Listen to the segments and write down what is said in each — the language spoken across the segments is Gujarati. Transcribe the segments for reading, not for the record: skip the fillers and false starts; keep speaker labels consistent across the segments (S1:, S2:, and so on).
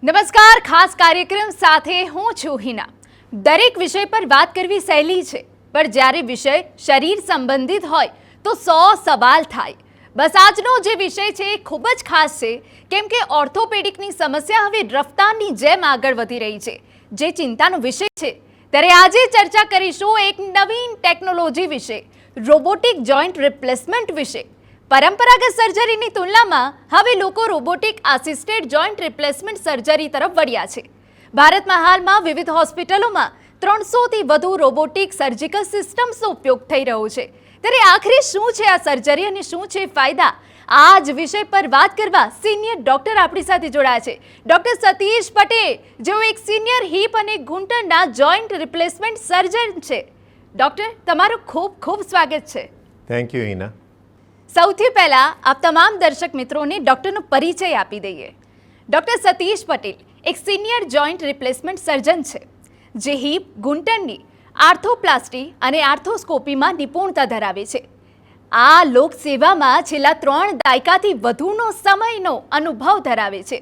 S1: નમસ્કાર, ખાસ કાર્યક્રમ સાથે હું છું હિના। દરેક વિષય પર વાત કરવી સહેલી છે, પણ જ્યારે વિષય શરીર સંબંધિત હોય તો 100 સવાલ થાય। બસ આજનો જે વિષય છે એ ખૂબ જ ખાસ છે, કેમ કે ઓર્થોપેડિકની સમસ્યા હવે રફતારની જેમ આગળ વધી રહી છે, જે ચિંતાનો વિષય છે। ત્યારે આજે ચર્ચા કરીશું એક નવીન ટેકનોલોજી વિશે, રોબોટિક જોઈન્ટ રિપ્લેસમેન્ટ વિશે। પરંપરાગત સર્જરીની તુલનામાં હવે લોકો robotic assisted joint replacement surgery તરફ વળ્યા છે। ભારતમાં હાલમાં વિવિધ હોસ્પિટલોમાં 300થી વધુ રોબોટિક સર્જિકલ સિસ્ટમ્સનો ઉપયોગ થઈ રહ્યો છે। ત્યારે આખરે શું છે આ સર્જરી અને શું છે ફાયદા, આ જ વિષય પર વાત કરવા સિનિયર ડોક્ટર આપણી સાથે જોડાયા છે, ડોક્ટર સતીશ પટેલ, જેઓ એક સિનિયર હિપ અને ઘૂંટણના જોઈન્ટ રિપ્લેસમેન્ટ સર્જન છે। ડોક્ટર, તમારું ખૂબ ખૂબ સ્વાગત છે।
S2: Thank you Hina.
S1: સૌથી પહેલા આપ તમામ દર્શક મિત્રોને ડોક્ટરનો પરિચય આપી દઈએ। ડોક્ટર સતીશ પટેલ એક સિનિયર જોઈન્ટ રિપ્લેસમેન્ટ સર્જન છે, જે હિપ, ઘૂંટણની આર્થોપ્લાસ્ટી અને આર્થોસ્કોપીમાં નિપુણતા ધરાવે છે। આ લોકસેવામાં છેલ્લા 3 દાયકાથી વધુનો સમયનો અનુભવ ધરાવે છે।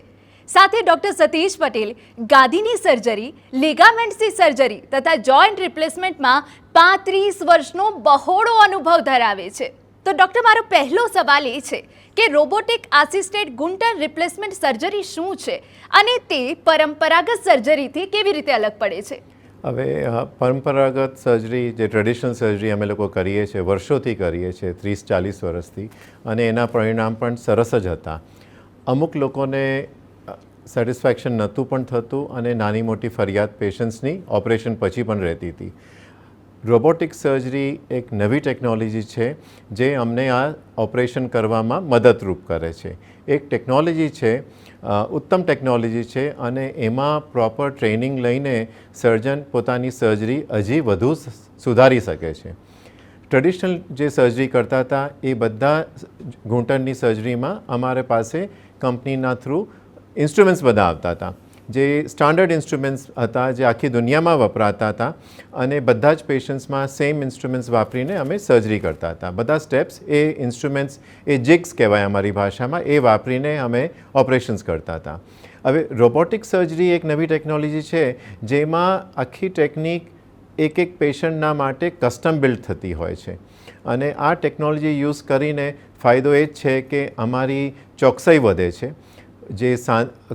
S1: સાથે ડોક્ટર સતીશ પટેલ ગાદીની સર્જરી, લિગામેન્ટ્સની સર્જરી તથા જોઈન્ટ રિપ્લેસમેન્ટમાં 35 વર્ષનો બહોળો અનુભવ ધરાવે છે। તો ડોક્ટર, મારો પહેલો સવાલ એ છે કે રોબોટિક આસિસ્ટેડ ઘૂંટણ રિપ્લેસમેન્ટ સર્જરી શું છે અને તે પરંપરાગત સર્જરીથી કેવી રીતે અલગ પડે છે?
S2: હવે પરંપરાગત સર્જરી, જે ટ્રેડિશનલ સર્જરી અમે લોકો કરીએ છીએ, વર્ષોથી કરીએ છીએ, 30-40 વર્ષથી, અને એના પરિણામ પણ સરસ જ હતા। અમુક લોકોને સેટિસ્ફેક્શન નહોતું પણ થતું અને નાની મોટી ફરિયાદ પેશન્ટ્સની ઓપરેશન પછી પણ રહેતી હતી। રોબોટિક સર્જરી એક નવી ટેકનોલોજી છે જે અમને આ ઓપરેશન કરવામાં મદદરૂપ કરે છે। એક ટેકનોલોજી છે, ઉત્તમ ટેકનોલોજી છે, અને એમાં પ્રોપર ટ્રેનિંગ લઈને સર્જન પોતાની સર્જરી હજી વધુ સુધારી શકે છે। ટ્રેડિશનલ જે સર્જરી કરતા હતા એ બધા ઘૂંટણની સર્જરીમાં અમારે પાસે કંપનીના થ્રુ ઇન્સ્ટ્રુમેન્ટ્સ બધા આવતા હતા, જે સ્ટાન્ડર્ડ ઇન્સ્ટ્રુમેન્ટ્સ હતા, જે આખી દુનિયામાં વપરાતા હતા, અને બધા જ પેશન્ટ્સમાં સેમ ઇન્સ્ટ્રુમેન્ટ્સ વાપરીને અમે સર્જરી કરતા હતા। બધા સ્ટેપ્સ, એ ઇન્સ્ટ્રુમેન્ટ્સ, એ જિગ્સ કહેવાય અમારી ભાષામાં, એ વાપરીને અમે ઓપરેશન્સ કરતા હતા। હવે રોબોટિક સર્જરી એક નવી ટેકનોલોજી છે જેમાં આખી ટેકનિક એક પેશન્ટના માટે કસ્ટમ બિલ્ડ થતી હોય છે, અને આ ટેકનોલોજી યુઝ કરીને ફાયદો એ જ છે કે અમારી ચોકસાઈ વધે છે। જે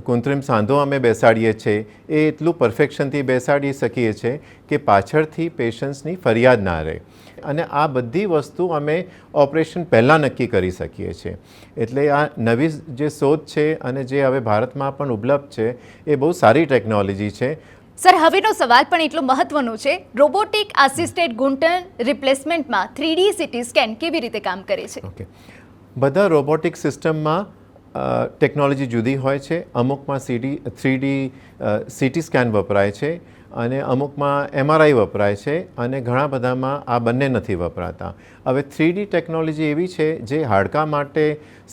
S2: કૃત્રિમ સાંધો અમે બેસાડીએ છીએ એ એટલું પરફેક્શનથી બેસાડી શકીએ છીએ કે પાછળથી પેશન્ટ્સની ફરિયાદ ના રહે, અને આ બધી વસ્તુ અમે ઓપરેશન પહેલાં નક્કી કરી શકીએ છીએ। એટલે આ નવી જે શોધ છે અને જે હવે ભારતમાં પણ ઉપલબ્ધ છે, એ બહુ સારી ટેકનોલોજી છે।
S1: સર, હવેનો સવાલ પણ એટલો મહત્વનો છે, રોબોટિક આસિસ્ટેડ ઘૂંટણ રિપ્લેસમેન્ટમાં 3D સિટી સ્કેન કેવી રીતે કામ કરે છે?
S2: ઓકે, બધા રોબોટિક સિસ્ટમમાં ટેકનોલોજી જુદી હોય છે। અમુકમાં 3D સીટી સ્કેન વપરાય છે, અને અમુકમાં MRI વપરાય છે, અને ઘણા બધામાં આ બંને નથી વપરાતા। હવે 3D ટેકનોલોજી એવી છે જે હાડકાં માટે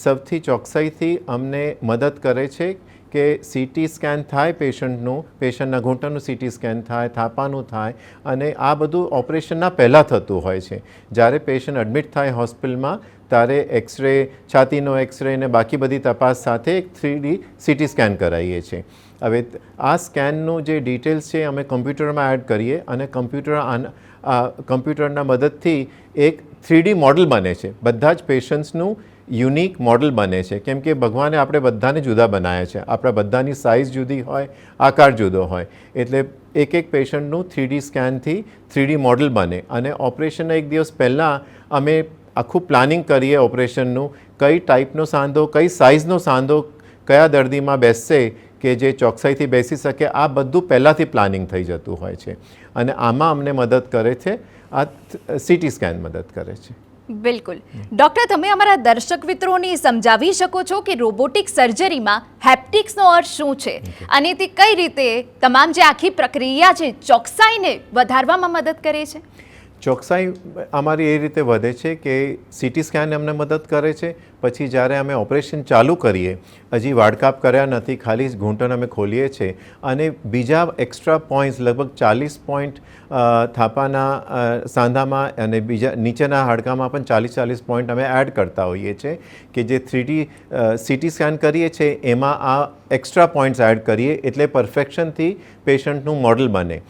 S2: સૌથી ચોકસાઈથી અમને મદદ કરે છે કે સીટી સ્કેન થાય પેશન્ટનું, પેશન્ટના ઘૂંટણનું સીટી સ્કેન થાય, થાપાનું થાય, અને આ બધું ઓપરેશનના પહેલાં થતું હોય છે। જ્યારે પેશન્ટ એડમિટ થાય હોસ્પિટલમાં ત્યારે એક્સરે, છાતીનો એક્સરે ને બાકી બધી તપાસ સાથે એક 3D સીટી સ્કેન કરાવીએ છીએ। હવે આ સ્કેનનું જે ડિટેલ્સ છે અમે કમ્પ્યુટરમાં એડ કરીએ, અને કમ્પ્યુટરના મદદથી એક 3D મોડલ બને છે। બધા જ પેશન્ટ્સનું યુનિક મોડલ બને છે, કેમ કે ભગવાને આપણે બધાને જુદા બનાવ્યા છે, આપણા બધાની સાઇઝ જુદી હોય, આકાર જુદો હોય, એટલે એક પેશન્ટનું 3D સ્કેનથી 3D મોડલ બને, અને ઓપરેશનના એક દિવસ પહેલાં અમે આખું પ્લાનિંગ કરીએ ઓપરેશનનું, કઈ ટાઈપનો સાંધો, કઈ સાઇઝનો સાંધો કયા દર્દીમાં બેસશે કે જે ચોકસાઈથી બેસી શકે, આ બધું પહેલાંથી પ્લાનિંગ થઈ જતું હોય છે, અને આમાં અમને મદદ કરે છે આ સીટી સ્કેન મદદ કરે છે।
S1: બિલકુલ। ડોક્ટર, તમે અમારા દર્શક મિત્રોને સમજાવી શકો છો કે રોબોટિક સર્જરીમાં હેપ્ટિક્સનો અર્થ શું છે, અને તે કઈ રીતે તમામ જે આખી પ્રક્રિયા છે ચોકસાઈને વધારવામાં મદદ કરે છે?
S2: ચોકસાઈ અમારી એ રીતે વધે છે કે સીટી સ્કેન અમને મદદ કરે છે. પછી જ્યારે અમે ઓપરેશન ચાલુ કરીએ, હજી વાડકાપ કર્યા નથી, ખાલી ઘૂંટણ અમે ખોલીએ છીએ અને બીજા એક્સ્ટ્રા પોઈન્ટ્સ લગભગ 40 પોઈન્ટ થાપાના સાંધામાં અને બીજા નીચેના હાડકામાં પણ 40 પોઈન્ટ અમે એડ કરતા હોઈએ છીએ કે જે 3D સીટી સ્કેન કરીએ છીએ એમાં આ એક્સ્ટ્રા પોઈન્ટ્સ એડ કરીએ એટલે પરફેક્શનથી પેશન્ટનું મોડલ બને.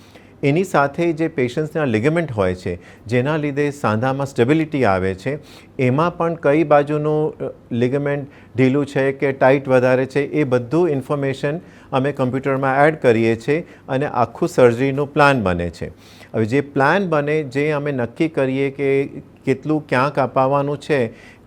S2: એની સાથે જે પેશન્ટ્સના લિગામેન્ટ હોય છે જેના લીધે સાંધામાં સ્ટેબિલિટી આવે છે, એમાં પણ કઈ બાજુનું લિગામેન્ટ ઢીલું છે કે ટાઈટ વધારે છે એ બધું ઇન્ફોર્મેશન અમે કમ્પ્યુટરમાં એડ કરીએ છીએ અને આખું સર્જરીનું પ્લાન બને છે. હવે જે પ્લાન બને, જે અમે નક્કી કરીએ કે કેટલું ક્યાં કાપાવાનું છે,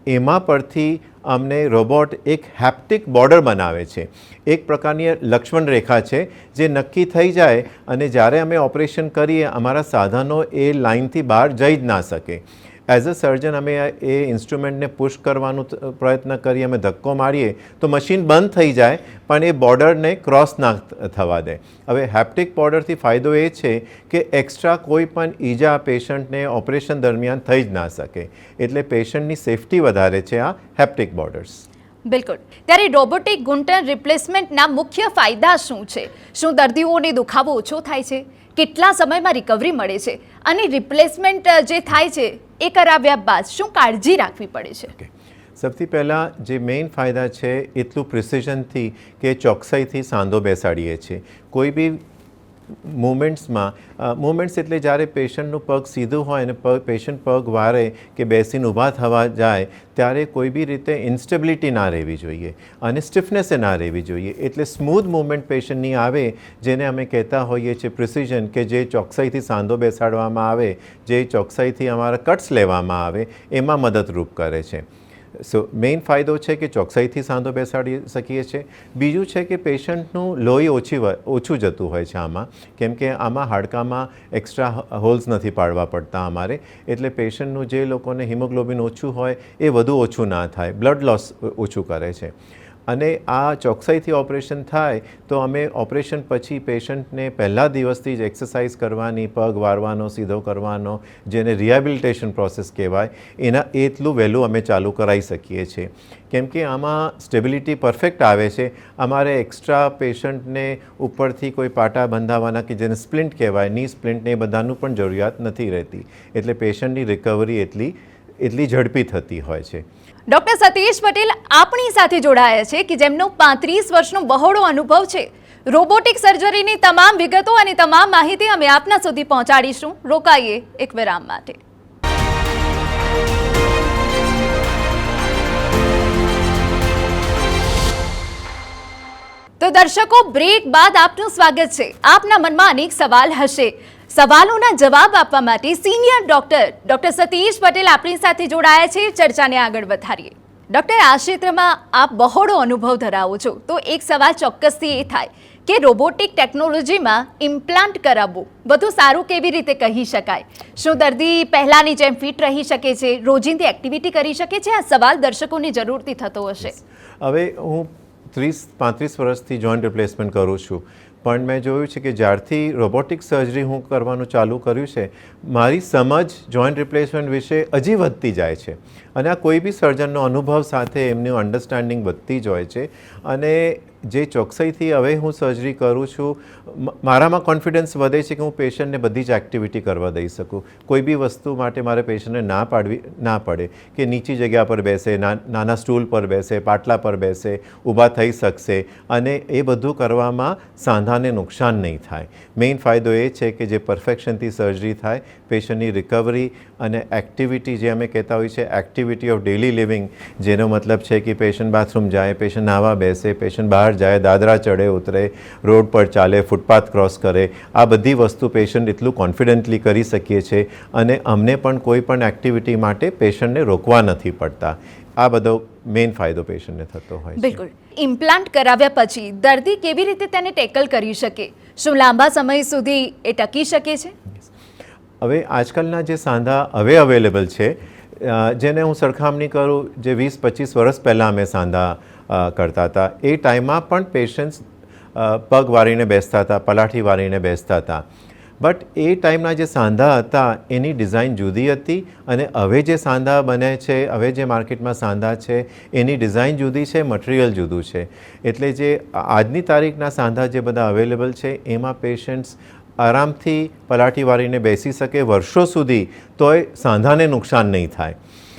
S2: એમાં પરથી અમને રોબોટ એક હેપ્ટિક બોર્ડર બનાવે છે. એક પ્રકારની લક્ષ્મણ રેખા છે જે નક્કી થઈ જાય અને જ્યારે અમે ઓપરેશન કરીએ અમારા સાધનો એ લાઇનથી બહાર જઈ જ ના શકે. એઝ અ સર્જન અમે એ ઇન્સ્ટ્રુમેન્ટને પુશ કરવાનો પ્રયત્ન કરીએ, અમે ધક્કો મારીએ તો મશીન બંધ થઈ જાય પણ એ બોર્ડરને ક્રોસ ના થવા દે. હવે હેપ્ટિક બોર્ડરથી ફાયદો એ છે કે એક્સ્ટ્રા કોઈ પણ ઈજા પેશન્ટને ઓપરેશન દરમિયાન થઈ જ ના શકે, એટલે પેશન્ટની સેફટી વધારે છે આ હેપ્ટિક બોર્ડર્સ.
S1: બિલકુલ. ત્યારે રોબોટિક ઘૂંટણ રિપ્લેસમેન્ટના મુખ્ય ફાયદા શું છે? શું દર્દીઓને દુખાવો ઓછો થાય છે? કેટલા સમયમાં રિકવરી મળે છે? અને રિપ્લેસમેન્ટ જે થાય છે એ કરાવ્યા બાદ શું કાળજી રાખવી પડે છે?
S2: સૌથી પહેલાં જે મેઇન ફાયદા છે એટલું પ્રિસિઝનથી કે ચોકસાઈથી સાંધો બેસાડીએ છીએ. કોઈ બી મુવમેન્ટ્સ એટલે જ્યારે પેશન્ટનું પગ સીધું હોય અને પેશન્ટ પગ વારે કે બેસીને ઊભા થવા જાય ત્યારે કોઈ બી રીતે ઇન્સ્ટેબિલિટી ના રહેવી જોઈએ અને સ્ટિફનેસ ના રહેવી જોઈએ. એટલે સ્મૂથ મૂવમેન્ટ પેશન્ટની આવે, જેને અમે કહેતા હોઈએ છીએ પ્રિસિઝન, કે જે ચોકસાઈથી સાંધો બેસાડવામાં આવે, જે ચોકસાઈથી અમારા કટ્સ લેવામાં આવે, એમાં મદદરૂપ કરે છે. સો મેઇન ફાયદો છે કે ચોકસાઈથી સાંધો બેસાડી શકીએ છીએ. બીજું છે કે પેશન્ટનું લોહી ઓછું જતું હોય છે આમાં, કેમ કે આમાં હાડકામાં એક્સ્ટ્રા હોલ્સ નથી પાડવા પડતા અમારે, એટલે પેશન્ટનું જે લોકોને હિમોગ્લોબિન ઓછું હોય એ વધુ ઓછું ના થાય, બ્લડ લોસ ઓછું કરે છે. અને આ ચોકસાઈથી ઓપરેશન થાય તો અમે ઓપરેશન પછી પેશન્ટને પહેલા દિવસથી જ એક્સરસાઇઝ કરવાની, પગ વારવાનો, સીધો કરવાનો, જેને રિહેબિલિટેશન પ્રોસેસ કહેવાય, એટલું વહેલું અમે ચાલુ કરાવી શકીએ છીએ. કેમ કે આમાં સ્ટેબિલિટી પરફેક્ટ આવે છે. અમારે એક્સ્ટ્રા પેશન્ટને ઉપરથી કોઈ પાટા બંધાવવાના કે જેને સ્પ્લિન્ટ કહેવાય, ની સ્પ્લિન્ટને એ બધાનું પણ જરૂરિયાત નથી રહેતી, એટલે પેશન્ટની રિકવરી એટલી ઝડપી થતી હોય છે.
S1: ડૉક્ટર સતીશ પટેલ આપણી સાથે જોડાયા છે કે જેમનો 35 વર્ષનો બહોળો અનુભવ છે. રોબોટિક સર્જરીની તમામ વિગતો અને તમામ માહિતી અમે આપના સુધી પહોંચાડીશું. રોકાઈએ એક વિરામ માટે. તો દર્શકો, બ્રેક બાદ આપનું સ્વાગત છે. આપના મનમાં અનેક સવાલ હશે. સવાલોના જવાબ આપવા માટે સિનિયર ડૉક્ટર સતીશ પટેલ આપણી સાથે જોડાયા છે. ચર્ચાને આગળ વધારીએ. ડૉક્ટર, આ ક્ષેત્રમાં આપ બહોળો અનુભવ ધરાવો છો, તો એક સવાલ ચોક્કસથી એ થાય કે રોબોટિક ટેકનોલોજીમાં ઇમ્પ્લાન્ટ કરાવવું વધુ સારું કેવી રીતે કહી શકાય? શું દર્દી પહેલાંની જેમ ફિટ રહી શકે છે, રોજિંદી એક્ટિવિટી કરી શકે છે? આ સવાલ દર્શકોની જરૂરથી થતો હશે.
S2: હવે હું 30-35 વર્ષથી જોઈન્ટ રિપ્લેસમેન્ટ કરું છું, પણ મેં જોયું છે કે જ્યારથી રોબોટિક સર્જરી હું કરવાનું ચાલુ કર્યું છે, મારી સમજ જોઈન્ટ રિપ્લેસમેન્ટ વિશે હજી વધતી જાય છે. અને આ કોઈ બી સર્જનનો અનુભવ સાથે એમનું અન્ડરસ્ટેન્ડિંગ વધતી જ હોય છે. અને જે ચોકસાઈથી હવે હું સર્જરી કરું છું, મારામાં કોન્ફિડન્સ વધે છે કે હું પેશન્ટને બધી જ એક્ટિવિટી કરવા દઈ શકું. કોઈ બી વસ્તુ માટે મારે પેશન્ટને ના પડે કે નીચી જગ્યા પર બેસે, નાના સ્ટૂલ પર બેસે, પાટલા પર બેસે, ઊભા થઈ શકશે, અને એ બધું કરવામાં સાંધાને નુકસાન નહીં થાય. મેઇન ફાયદો એ છે કે જે પરફેક્શનથી સર્જરી થાય, પેશન્ટની રિકવરી અને એક્ટિવિટી, જે અમે કહેતા હોઈએ છીએ એક્ટિવિટી ઓફ ડેલી લિવિંગ, જેનો મતલબ છે કે પેશન્ટ બાથરૂમ જાય, પેશન્ટ નાહવા બેસે, પેશન્ટ બહાર જાય, દાદરા ચડે ઉતરે, રોડ પર ચાલે, ફૂટપાથ ક્રોસ કરે, આ બધી વસ્તુ પેશન્ટ એટલું કોન્ફિડન્ટલી કરી શકીએ છીએ. અને અમને પણ કોઈ પણ એક્ટિવિટી માટે પેશન્ટને રોકવા નથી પડતા. આ બધો મેઇન ફાયદો પેશન્ટને થતો હોય છે.
S1: બિલકુલ. ઇમ્પ્લાન્ટ કરાવ્યા પછી દર્દી કેવી રીતે તેને ટેકલ કરી શકે? શું લાંબા સમય સુધી એ ટકી શકે છે?
S2: હવે આજકાલના જે સાંધા હવે અવેલેબલ છે, જેને હું સરખામણી કરું, જે 20-25 વર્ષ પહેલાં અમે સાંધા કરતા હતા, એ ટાઈમમાં પણ પેશન્ટ્સ પગ વાળીને બેસતા હતા, પલાઠી વાળીને બેસતા હતા. બટ એ ટાઈમના જે સાંધા હતા એની ડિઝાઇન જુદી હતી અને હવે જે સાંધા બને છે, હવે જે માર્કેટમાં સાંધા છે એની ડિઝાઇન જુદી છે, મટીરિયલ જુદું છે. એટલે જે આજની તારીખના સાંધા જે બધા અવેલેબલ છે એમાં પેશન્ટ્સ આરામથી પલાઠી વાળીને બેસી શકે વર્ષો સુધી, તોય સાંધાને નુકસાન નહીં થાય.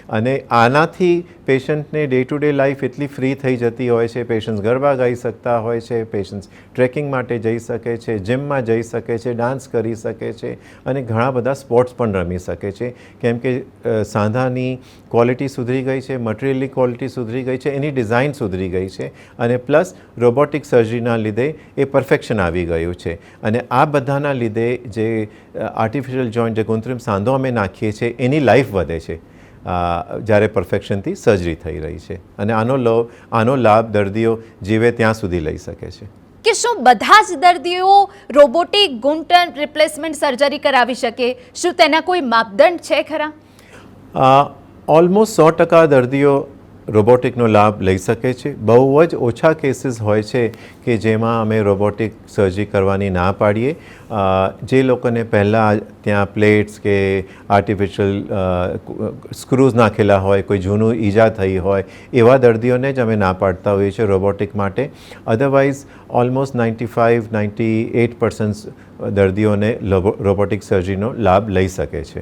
S2: અને આનાથી પેશન્ટને ડે ટુ ડે લાઈફ એટલી ફ્રી થઈ જતી હોય છે. પેશન્ટ્સ ગરબા ગાઈ શકતા હોય છે, પેશન્ટ્સ ટ્રેકિંગ માટે જઈ શકે છે, જિમમાં જઈ શકે છે, ડાન્સ કરી શકે છે અને ઘણા બધા સ્પોર્ટ્સ પણ રમી શકે છે. કેમ કે સાંધાની ક્વોલિટી સુધરી ગઈ છે, મટીરિયલની ક્વોલિટી સુધરી ગઈ છે, એની ડિઝાઇન સુધરી ગઈ છે અને પ્લસ રોબોટિક સર્જરીના લીધે એ પરફેક્શન આવી ગયું છે. અને આ બધાના લીધે જે આર્ટિફિશિયલ જોઈન્ટ, જે કૃત્રિમ સાંધો અમે નાખીએ છીએ એની લાઈફ વધે છે જ્યારે પરફેક્શનથી સર્જરી થઈ રહી છે. અને આનો લાભ દર્દીઓ જીવે ત્યાં સુધી લઈ શકે છે.
S1: કે શું બધા જ દર્દીઓ રોબોટિક ઘૂંટણ રિપ્લેસમેન્ટ સર્જરી કરાવી શકે? શું તેના કોઈ માપદંડ છે ખરા?
S2: ઓલમોસ્ટ 100% દર્દીઓ રોબોટિકનો લાભ લઈ શકે છે. બહુ જ ઓછા કેસીસ હોય છે કે જેમાં અમે રોબોટિક સર્જરી કરવાની ના પાડીએ. જે લોકોને પહેલાં ત્યાં પ્લેટ્સ કે આર્ટિફિશિયલ સ્ક્રૂઝ નાખેલા હોય, કોઈ જૂનું ઈજા થઈ હોય, એવા દર્દીઓને જ અમે ના પાડતા હોઈએ છીએ રોબોટિક માટે. અધરવાઇઝ ઓલમોસ્ટ 95-98% દર્દીઓને રોબોટિક સર્જરીનો લાભ લઈ શકે છે.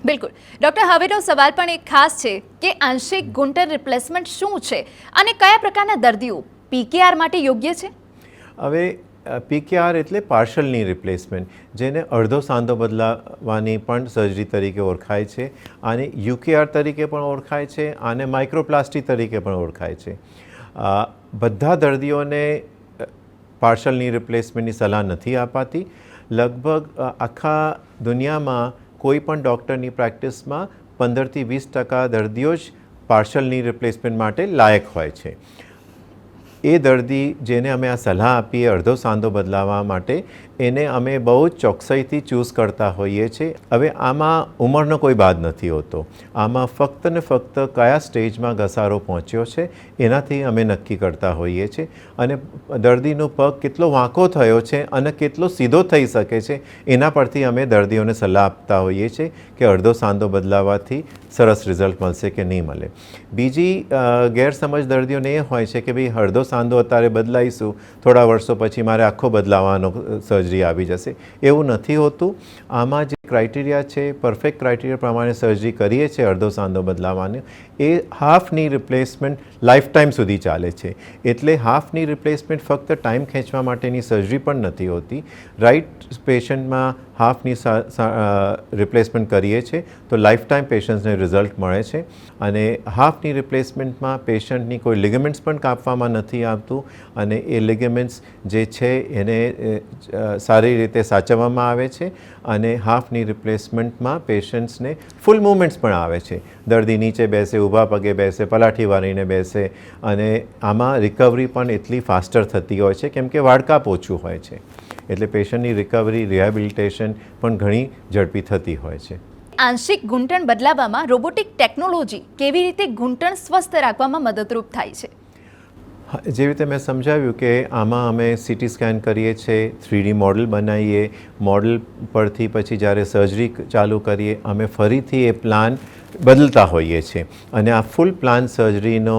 S1: બિલકુલ ડૉક્ટર, હવેનો સવાલ પણ એક ખાસ છે કે આંશિક ઘૂંટણ રિપ્લેસમેન્ટ શું છે અને કયા પ્રકારના દર્દીઓ પીકેઆર માટે યોગ્ય છે?
S2: હવે પીકેઆર એટલે પાર્શિયલ ની રિપ્લેસમેન્ટ, જેને અડધો સાંધો બદલાવાની પણ સર્જરી તરીકે ઓળખાય છે. આને યુકેઆર તરીકે પણ ઓળખાય છે, આને માઇક્રોપ્લાસ્ટી તરીકે પણ ઓળખાય છે. બધા દર્દીઓને પાર્શિયલ ની રિપ્લેસમેન્ટની સલાહ નથી અપાતી. લગભગ આખા દુનિયામાં કોઈ પણ ડૉક્ટરની પ્રેક્ટિસમાં 15-20% દર્દીઓ જ પાર્શિયલ ની રિપ્લેસમેન્ટ માટે લાયક હોય છે. એ દર્દી જેને અમે આ સલાહ આપીએ અડધો સાંધો બદલાવવા માટે, એને અમે બહુ જ ચોકસાઈથી ચૂઝ કરતા હોઈએ છીએ. હવે આમાં ઉંમરનો કોઈ બાદ નથી હોતો. આમાં ફક્ત ને ફક્ત કયા સ્ટેજમાં ઘસારો પહોંચ્યો છે એનાથી અમે નક્કી કરતા હોઈએ છીએ. અને દર્દીનો પગ કેટલો વાંકો થયો છે અને કેટલો સીધો થઈ શકે છે એના પરથી અમે દર્દીઓને સલાહ આપતા હોઈએ છીએ કે અડધો સાંધો બદલાવવાથી સરસ રિઝલ્ટ મળશે કે નહીં મળે. બીજી ગેરસમજ દર્દીઓને એ હોય છે કે ભાઈ અડધો સાંધો અત્યારે બદલાઈશું, થોડા વર્ષો પછી મારે આખો બદલાવાનો સર્જરી આવી જશે. એવું નથી હોતું. આમાં જે ક્રાઇટેરિયા છે, પરફેક્ટ ક્રાઇટેરિયા પ્રમાણે સર્જરી કરીએ છીએ અડધો સાંધો બદલાવવાની, એ હાફ ની રિપ્લેસમેન્ટ લાઈફ ટાઈમ સુધી ચાલે છે. એટલે હાફ ની રિપ્લેસમેન્ટ ફક્ત ટાઈમ ખેંચવા માટેની સર્જરી પણ નથી હોતી. રાઈટ પેશન્ટમાં હાફની રિપ્લેસમેન્ટ કરીએ છીએ તો લાઈફ ટાઈમ પેશન્ટ્સને રિઝલ્ટ મળે છે. અને હાફની રિપ્લેસમેન્ટમાં પેશન્ટની કોઈ લિગામેન્ટ્સ પણ કાપવામાં નથી આવતું અને એ લિગામેન્ટ્સ જે છે એને સારી રીતે સાચવવામાં આવે છે. અને હાફની રિપ્લેસમેન્ટમાં પેશન્ટ્સને ફૂલ મૂવમેન્ટ્સ પણ આવે છે. દર્દી નીચે બેસે, ઊભા પગે બેસે, પલાઠી વાળીને બેસે અને આમાં રિકવરી પણ એટલી ફાસ્ટર થતી હોય છે કેમ કે વાડકાપ ઓછું હોય છે. એટલે પેશન્ટની રિકવરી, રિહેબિલિટેશન પણ ઘણી ઝડપી થતી હોય છે.
S1: આંશિક ઘૂંટણ બદલાવવામાં રોબોટિક ટેકનોલોજી કેવી રીતે ઘૂંટણ સ્વસ્થ રાખવામાં મદદરૂપ થાય છે?
S2: જેવી રીતે મેં સમજાવ્યું કે આમાં અમે સીટી સ્કેન કરીએ છીએ, 3D મોડલ બનાવીએ, મોડલ પરથી પછી જ્યારે સર્જરી ચાલુ કરીએ અમે ફરીથી એ પ્લાન બદલતા હોઈએ છીએ. અને આ ફૂલ પ્લાન સર્જરીનો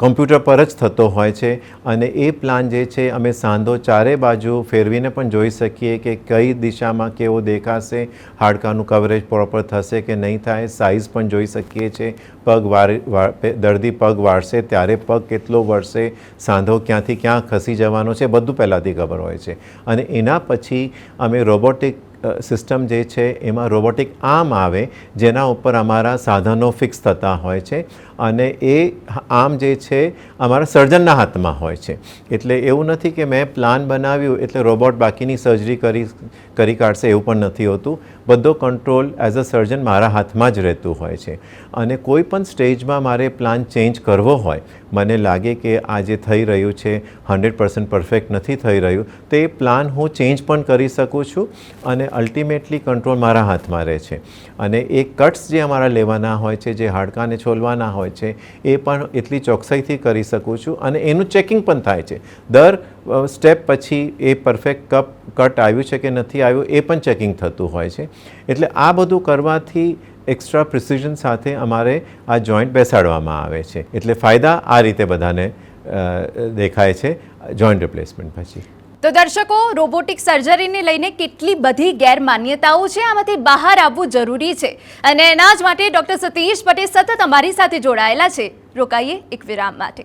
S2: કમ્પ્યુટર પર જ થતો હોય છે. અને એ પ્લાન જે છે અમે સાંધો ચારે બાજુ ફેરવીને પણ જોઈ શકીએ કે કઈ દિશામાં કેવો દેખાશે, હાડકાનું કવરેજ પ્રોપર થશે કે નહીં થાય, સાઇઝ પણ જોઈ શકીએ છીએ. દર્દી પગ વાળશે ત્યારે પગ કેટલો વળશે, સાંધો ક્યાંથી ક્યાં ખસી જવાનો છે, બધું પહેલાંથી ખબર હોય છે. અને એના પછી અમે રોબોટિક સિસ્ટમ જે છે એમાં રોબોટિક આર્મ આવે જેના ઉપર અમારા સાધનો ફિક્સ થતા હોય છે. અને એ આર્મ જે છે અમારા સર્જનના હાથમાં હોય છે. એટલે એવું નથી કે મેં પ્લાન બનાવ્યું એટલે રોબોટ બાકીની સર્જરી કરી કાઢશે, એવું પણ નથી હોતું. બધો કંટ્રોલ એઝ અ સર્જન મારા હાથમાં જ રહેતું હોય છે. અને કોઈ પણ સ્ટેજમાં મારે પ્લાન ચેન્જ કરવો હોય, મને લાગે કે આ જે થઈ રહ્યું છે 100% પરફેક્ટ નથી થઈ રહ્યું, તો એ પ્લાન હું ચેન્જ પણ કરી શકું છું અને અલ્ટિમેટલી કંટ્રોલ મારા હાથમાં રહે છે. અને એ કટ્સ જે અમારા લેવાના હોય છે, જે હાડકાને છોલવાના હોય છે, એ પણ એટલી ચોકસાઈથી કરી શકું છું અને એનું ચેકિંગ પણ થાય છે. દર સ્ટેપ પછી એ પરફેક્ટ કટ આવ્યું છે કે નથી આવ્યું એ પણ ચેકિંગ થતું હોય છે. એટલે આ બધું કરવાથી એક્સ્ટ્રા પ્રિસિઝન સાથે અમારે આ જોઈન્ટ બેસાડવામાં આવે છે. એટલે ફાયદા આ રીતે બધાને દેખાય છે જોઈન્ટ રિપ્લેસમેન્ટ પછી.
S1: તો દર્શકો, રોબોટિક સર્જરીને લઈને કેટલી બધી ગેરમાન્યતાઓ છે, આમાંથી બહાર આવવું જરૂરી છે અને એના જ માટે ડૉક્ટર સતીશ પટેલ સતત અમારી સાથે જોડાયેલા છે. રોકાઈએ એક વિરામ માટે.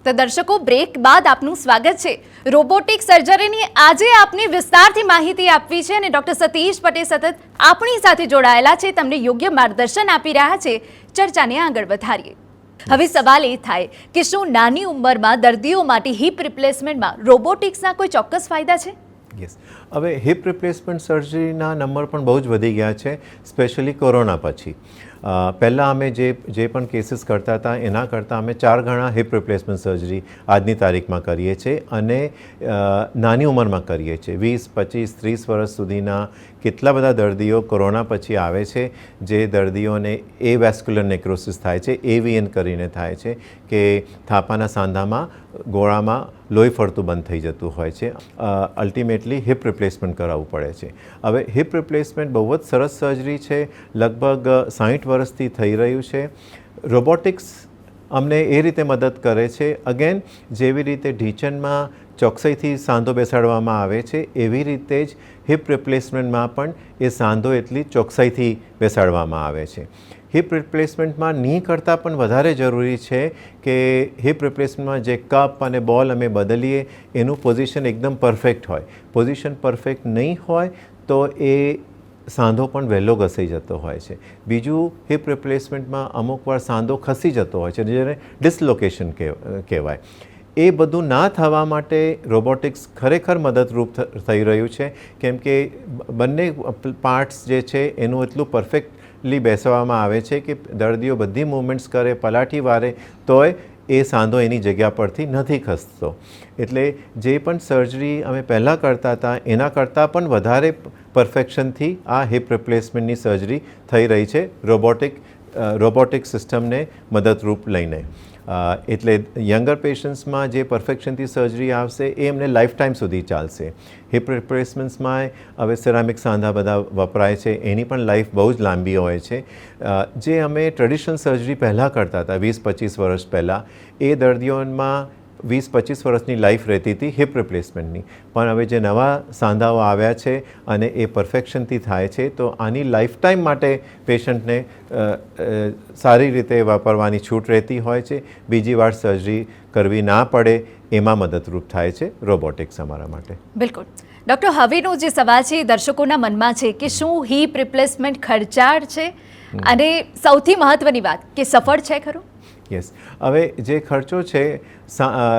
S1: તો દર્શકો, બ્રેક બાદ આપનું સ્વાગત છે. રોબોટિક સર્જરીની આજે આપને વિસ્તારથી માહિતી આપવી છે અને ડૉક્ટર સતીશ પટેલ સતત આપણી સાથે જોડાયેલા છે, તમને યોગ્ય માર્ગદર્શન આપી રહ્યા છે. ચર્ચાને આગળ વધારીએ. હવે સવાલ એ થાય કે શું નાની ઉંમરમાં દર્દીઓ માટે હિપ રિપ્લેસમેન્ટમાં રોબોટિક્સના કોઈ ચોક્કસ ફાયદા છે?
S2: યસ. હવે હિપ રિપ્લેસમેન્ટ સર્જરીના નંબર પણ બહુ જ વધી ગયા છે, સ્પેશિયલી કોરોના પછી. પહેલાં અમે જે પણ કેસીસ કરતા હતા એના કરતાં અમે 4 ગણા હિપ રિપ્લેસમેન્ટ સર્જરી આજની તારીખમાં કરીએ છીએ અને નાની ઉંમરમાં કરીએ છીએ. 20, 25, 30 વર્ષ સુધીના કેટલા બધા દર્દીઓ કોરોના પછી આવે છે, જે દર્દીઓને એવેસ્ક્યુલર નેક્રોસિસ થાય છે, AVN કરીને થાય છે, કે થાપાના સાંધામાં ગોળામાં લોહી ફરતું બંધ થઈ જતું હોય છે. અલ્ટિમેટલી હિપ રિપ્લેસમેન્ટ કરાવવું પડે છે. હવે હિપ રિપ્લેસમેન્ટ બહુ જ સરસ સર્જરી છે, લગભગ 60 વર્ષથી થઈ રહ્યું છે. રોબોટિક્સ અમને એ રીતે મદદ કરે છે, અગેન જેવી રીતે ઢીંચણમાં ચોકસાઈથી સાંધો બેસાડવામાં આવે છે, એવી રીતે જ હિપ રિપ્લેસમેન્ટમાં પણ એ સાંધો એટલી ચોકસાઈથી બેસાડવામાં આવે છે. હિપ રિપ્લેસમેન્ટમાં ની કરતાં પણ વધારે જરૂરી છે કે હિપ રિપ્લેસમેન્ટમાં જે કપ અને બોલ અમે બદલીએ એનું પોઝિશન એકદમ પરફેક્ટ હોય. પોઝિશન પરફેક્ટ નહીં હોય તો એ સાંધો પણ વહેલો ઘસાઈ જતો હોય છે. બીજું, હિપ રિપ્લેસમેન્ટમાં અમુક વાર સાંધો ખસી જતો હોય છે, જેને ડિસલોકેશન કહેવાય. એ બધું ના થવા માટે રોબોટિક્સ ખરેખર મદદરૂપ થઈ રહ્યું છે, કેમ કે બંને પાર્ટ્સ જે છે એનું એટલું પરફેક્ટલી બેસવામાં આવે છે કે દર્દીઓ બધી મૂવમેન્ટ્સ કરે, પલાઠી વારે, તોય એ સાંધો એની જગ્યા પરથી નથી ખસતો. એટલે જે પણ સર્જરી અમે પહેલાં કરતા હતા એના કરતાં પણ વધારે પરફેક્શનથી આ હિપ રિપ્લેસમેન્ટની સર્જરી થઈ રહી છે રોબોટિક સિસ્ટમને મદદરૂપ લઈને. એટલે યંગર પેશન્ટ્સમાં જે પરફેક્શનથી સર્જરી આવશે એ એમને લાઈફ ટાઈમ સુધી ચાલશે. હિપ રિપ્લેસમેન્ટ્સમાં હવે સિરામિક સાંધા બધા વપરાય છે, એની પણ લાઈફ બહુ જ લાંબી હોય છે. જે અમે ટ્રેડિશનલ સર્જરી પહેલાં કરતા હતા 20-25 વર્ષ પહેલાં, એ દર્દીઓમાં 20-25 વર્ષની લાઈફ રહેતી હતી હિપ રિપ્લેસમેન્ટની. પણ હવે જે નવા સાંધાઓ આવ્યા છે અને એ પરફેક્શનથી થાય છે, તો આની લાઈફ ટાઈમ માટે પેશન્ટને સારી રીતે વાપરવાની છૂટ રહેતી હોય છે. બીજી વાર સર્જરી કરવી ના પડે એમાં મદદરૂપ થાય છે રોબોટિક્સ અમારા માટે.
S1: બિલકુલ. ડૉક્ટર, હવેનો જે સવાલ છે એ દર્શકોના મનમાં છે કે શું હિપ રિપ્લેસમેન્ટ ખર્ચાળ છે અને સૌથી મહત્વની વાત કે સફળ છે ખરું?
S2: યસ. હવે જે ખર્ચો છે,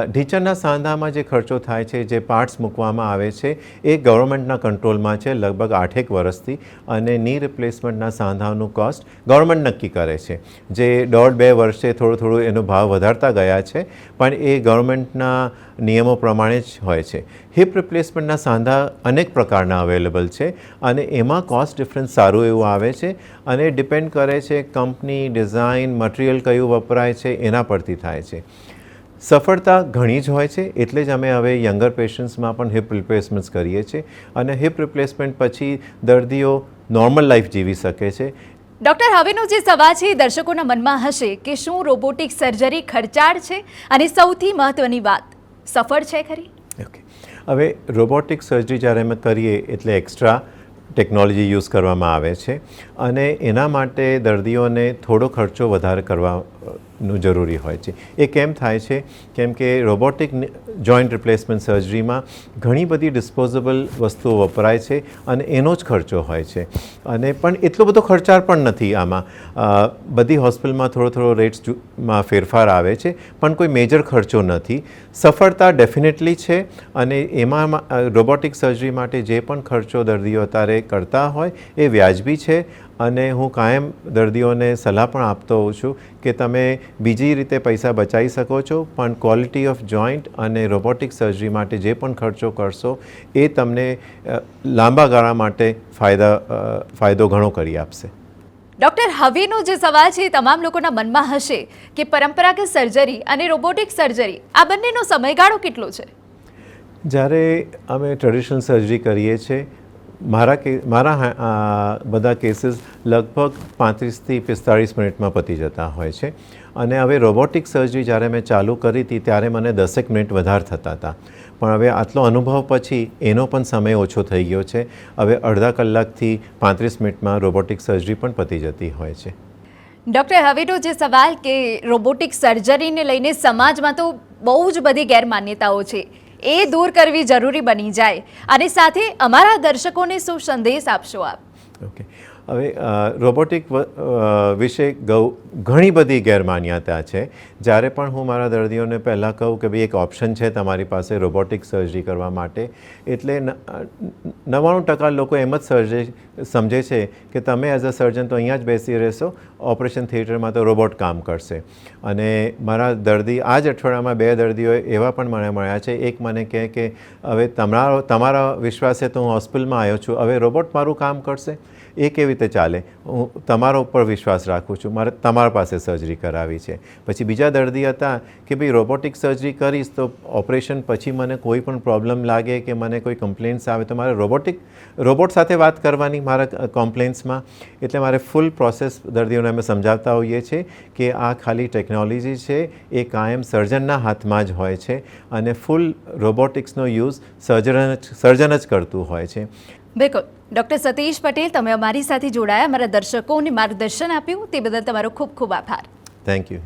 S2: ઢીંચણના સાંધામાં જે ખર્ચો થાય છે, જે પાર્ટ્સ મૂકવામાં આવે છે, એ ગવર્મેન્ટના કંટ્રોલમાં છે લગભગ 8-1 વર્ષથી, અને ની રિપ્લેસમેન્ટના સાંધાનું કોસ્ટ ગવર્મેન્ટ નક્કી કરે છે, જે 1.5-2 વર્ષે થોડું એનો ભાવ વધારતા ગયા છે, પણ એ ગવર્મેન્ટના નિયમો પ્રમાણે જ હોય છે. હિપ રિપ્લેસમેન્ટના સાંધા અનેક પ્રકારના અવેલેબલ છે અને એમાં કોસ્ટ ડિફરન્સ સારું એવું આવે છે અને ડિપેન્ડ કરે છે કંપની, ડિઝાઇન, મટીરિયલ કયું વપરાય છે એના પરથી થાય છે. સફળતા ઘણી જ હોય છે, એટલે જ અમે હવે યંગર પેશન્ટ્સમાં પણ હિપ રિપ્લેસમેન્ટ્સ કરીએ છીએ અને હિપ રિપ્લેસમેન્ટ પછી દર્દીઓ નોર્મલ લાઈફ જીવી શકે છે.
S1: ડૉક્ટર, હવેનો જે સવાલ છે એ દર્શકોના મનમાં હશે કે શું રોબોટિક સર્જરી ખર્ચાળ છે અને સૌથી મહત્વની વાત, સફળ છે ખરી?
S2: ઓકે. હવે રોબોટિક સર્જરી જ્યારે અમે કરીએ એટલે એક્સ્ટ્રા ટેકનોલોજી યુઝ કરવામાં આવે છે અને એના માટે દર્દીઓને થોડો ખર્ચો વધારે નું જરૂરી હોય છે. એ કેમ થાય છે? કેમ કે રોબોટિક જોઈન્ટ રિપ્લેસમેન્ટ સર્જરીમાં ઘણી બધી ડિસ્પોઝેબલ વસ્તુઓ વપરાય છે અને એનો જ ખર્ચો હોય છે. અને પણ એટલો બધો ખર્ચાળ પણ નથી આમાં. બધી હોસ્પિટલમાં થોડો રેટ્સમાં ફેરફાર આવે છે, પણ કોઈ મેજર ખર્ચો નથી. સફળતા ડેફિનેટલી છે અને એમાં રોબોટિક સર્જરી માટે જે પણ ખર્ચો દર્દીઓ અત્યારે કરતા હોય એ વ્યાજબી છે. અને હું કાયમ દર્દીઓને સલાહ પણ આપતો હોઉં છું કે તમે બીજી રીતે પૈસા બચાવી શકો છો, પણ ક્વોલિટી ઓફ જોઈન્ટ અને રોબોટિક સર્જરી માટે જે પણ ખર્ચો કરશો એ તમને લાંબા ગાળા માટે ફાયદો ઘણો કરી આપશે.
S1: ડૉક્ટર, હવેનો જે સવાલ છે એ તમામ લોકોના મનમાં હશે કે પરંપરાગત સર્જરી અને રોબોટિક સર્જરી આ બંનેનો સમયગાળો કેટલો છે?
S2: જ્યારે અમે ટ્રેડિશનલ સર્જરી કરીએ છીએ, મારા બધા કેસીસ લગભગ 35થી 45 મિનિટમાં પતી જતા હોય છે. અને હવે રોબોટિક સર્જરી જ્યારે મેં ચાલુ કરી હતી ત્યારે મને 10 મિનિટ વધારે થતા હતા, પણ હવે આટલો અનુભવ પછી એનો પણ સમય ઓછો થઈ ગયો છે. હવે અડધા કલાકથી 35 મિનિટમાં રોબોટિક સર્જરી પણ પતી જતી હોય છે.
S1: ડૉક્ટર, હવેનો જે સવાલ કે રોબોટિક સર્જરીને લઈને સમાજમાં તો બહુ જ બધી ગેરમાન્યતાઓ છે, એ દૂર કરવી જરૂરી બની જાય અને સાથે અમારા દર્શકોને શું સંદેશ આપશો આપ?
S2: ઓકે, હવે રોબોટિક વિશે ઘણી બધી ગેરમાન્યતા છે. જ્યારે પણ હું મારા દર્દીઓને પહેલાં કહું કે ભાઈ એક ઓપ્શન છે તમારી પાસે રોબોટિક સર્જરી કરવા માટે, એટલે 99% લોકો એમ જ સમજે છે કે તમે એઝ અ સર્જન તો અહીંયા જ બેસી રહેશો, ઓપરેશન થિયેટરમાં તો રોબોટ કામ કરશે. અને મારા દર્દી આ જ અઠવાડિયામાં 2 દર્દીઓ એવા પણ મને મળ્યા છે. એક મને કહે કે હવે તમારા વિશ્વાસે તો હું હોસ્પિટલમાં આવ્યો છું, હવે રોબોટ મારું કામ કરશે? એ કેવી રીતે ચાલે? હું તમારા ઉપર વિશ્વાસ રાખું છું, મારે તમારા પાસે સર્જરી કરાવી છે. પછી બીજા દર્દી હતા કે ભાઈ રોબોટિક સર્જરી કરીશ તો ઓપરેશન પછી મને કોઈ પણ પ્રોબ્લેમ લાગે કે મને કોઈ કમ્પ્લેન્ટ્સ આવે તો મારે રોબોટ સાથે વાત કરવાની મારા કમ્પ્લેન્ટ્સમાં. એટલે મારે ફૂલ પ્રોસેસ દર્દીઓને અમે સમજાવતા હોઈએ છીએ કે આ ખાલી ટેકનોલોજી છે, એ કાયમ સર્જનના હાથમાં જ હોય છે અને ફૂલ રોબોટિક્સનો યુઝ સર્જન જ કરતું હોય છે.
S1: બિલકુલ. ડૉક્ટર સતીશ પટેલ, તમે અમારી સાથે જોડાયા, અમારા દર્શકોને માર્ગદર્શન આપ્યું તે બદલ તમારો ખૂબ ખૂબ આભાર.
S2: Thank you.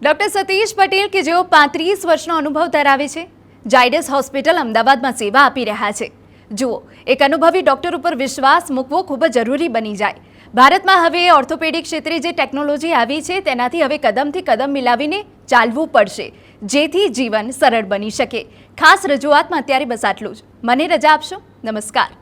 S1: Doctor Satish Patel કે જેઓ 35 વર્ષનો અનુભવ ધરાવે છે, ઝાયડસ હોસ્પિટલ અમદાવાદમાં સેવા આપી રહ્યા છે. જુઓ, એક અનુભવી ડૉક્ટર ઉપર વિશ્વાસ મૂકવો ખૂબ જ જરૂરી બની જાય. ભારતમાં હવે ઓર્થોપેડિક ક્ષેત્રે જે ટેકનોલોજી આવી છે તેનાથી હવે કદમથી કદમ મિલાવીને ચાલવું પડશે, જેથી જીવન સરળ બની શકે. ખાસ રજૂઆતમાં અત્યારે બસ આટલું જ. મને રજા આપશો. નમસ્કાર.